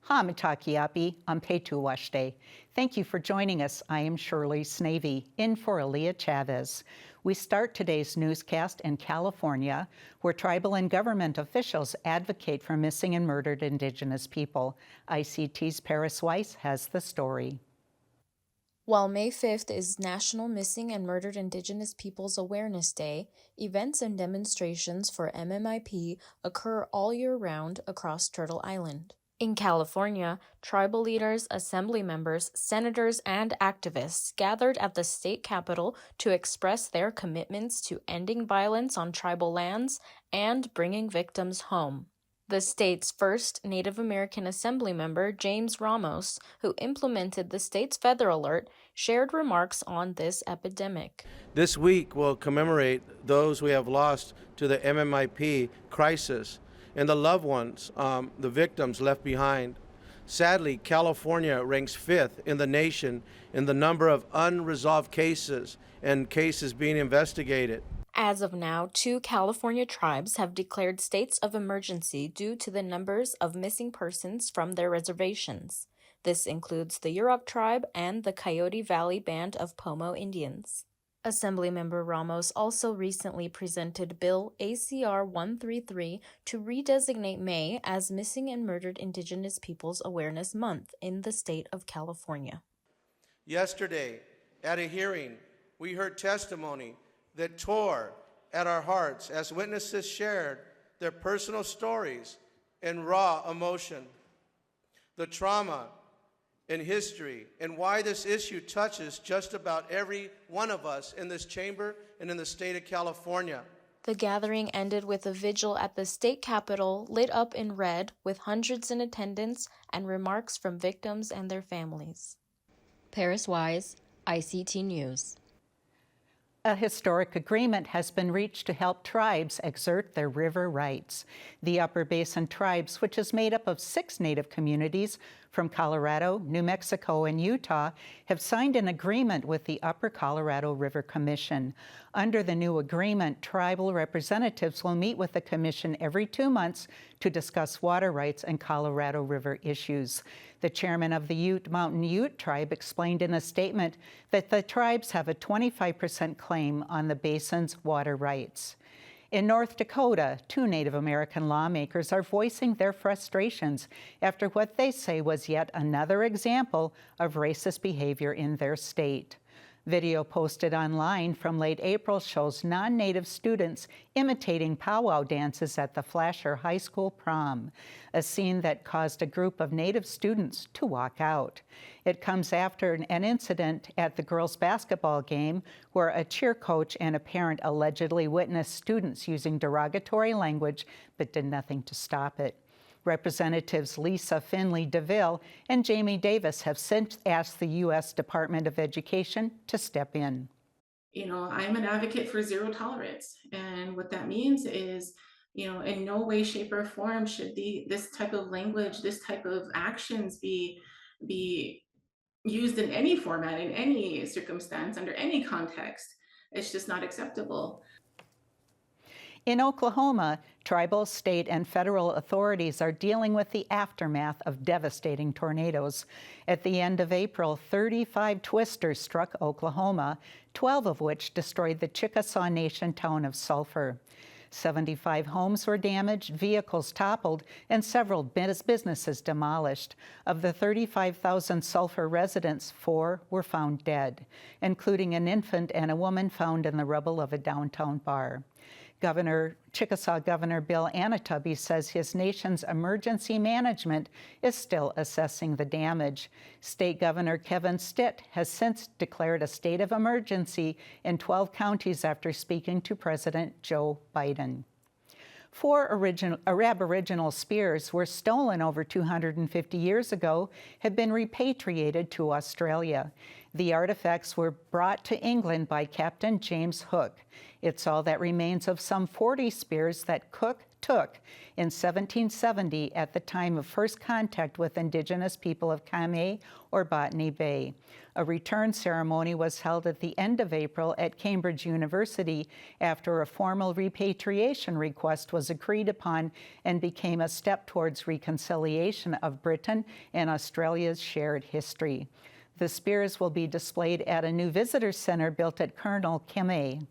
Hamitakiapi Ampetuwashte. Thank you for joining us. I am Shirley Snavy, in for Aaliyah Chavez. We start today's newscast in California, where tribal and government officials advocate for missing and murdered Indigenous people. ICT's Paris Weiss has the story. While May 5th is National Missing and Murdered Indigenous Peoples Awareness Day, events and demonstrations for MMIP occur all year round across Turtle Island. In California, tribal leaders, assembly members, senators, and activists gathered at the state capitol to express their commitments to ending violence on tribal lands and bringing victims home. The state's first Native American Assembly member, James Ramos, who implemented the state's feather alert, shared remarks on this epidemic. This week will commemorate those we have lost to the MMIP crisis and the loved ones, the victims left behind. Sadly, California ranks 5th in the nation in the number of unresolved cases and cases being investigated. As of now, 2 California tribes have declared states of emergency due to the numbers of missing persons from their reservations. This includes the Yurok tribe and the Coyote Valley Band of Pomo Indians. Assemblymember Ramos also recently presented Bill ACR 133 to redesignate May as Missing and Murdered Indigenous Peoples Awareness Month in the state of California. Yesterday, at a hearing, we heard testimony that tore at our hearts as witnesses shared their personal stories and raw emotion. The trauma and history and why this issue touches just about every one of us in this chamber and in the state of California. The gathering ended with a vigil at the state capitol lit up in red with hundreds in attendance and remarks from victims and their families. Paris Wise, ICT News. A historic agreement has been reached to help tribes exert their river rights. The Upper Basin Tribes, which is made up of 6 Native communities from Colorado, New Mexico, and Utah, have signed an agreement with the Upper Colorado River Commission. Under the new agreement, tribal representatives will meet with the commission every 2 months to discuss water rights and Colorado River issues. The chairman of the Ute Mountain Ute tribe explained in a statement that the tribes have a 25% claim on the basin's water rights. In North Dakota, 2 Native American lawmakers are voicing their frustrations after what they say was yet another example of racist behavior in their state. Video posted online from late April shows non-Native students imitating powwow dances at the Flasher High School prom, a scene that caused a group of Native students to walk out. It comes after an incident at the girls' basketball game where a cheer coach and a parent allegedly witnessed students using derogatory language but did nothing to stop it. Representatives Lisa Finley DeVille and Jamie Davis have since asked the U.S. Department of Education to step in. You know, I'm an advocate for zero tolerance. And what that means is, you know, in no way, shape, or form should this type of language, this type of actions be used in any format, in any circumstance, under any context. It's just not acceptable. In Oklahoma, tribal, state, and federal authorities are dealing with the aftermath of devastating tornadoes. At the end of April, 35 twisters struck Oklahoma, 12 of which destroyed the Chickasaw Nation town of Sulphur. 75 homes were damaged, vehicles toppled, and several businesses demolished. Of the 35,000 Sulphur residents, 4 were found dead, including an infant and a woman found in the rubble of a downtown bar. Chickasaw Governor Bill Anatubby says his nation's emergency management is still assessing the damage. State Governor Kevin Stitt has since declared a state of emergency in 12 counties after speaking to President Joe Biden. 4 Aboriginal spears were stolen over 250 years ago have been repatriated to Australia. The artifacts were brought to England by Captain James Hook. It's all that remains of some 40 spears that Cook took in 1770 at the time of first contact with Indigenous people of Kame or Botany Bay. A return ceremony was held at the end of April at Cambridge University after a formal repatriation request was agreed upon and became a step towards reconciliation of Britain and Australia's shared history. The spears will be displayed at a new visitor center built at Colonel Kime.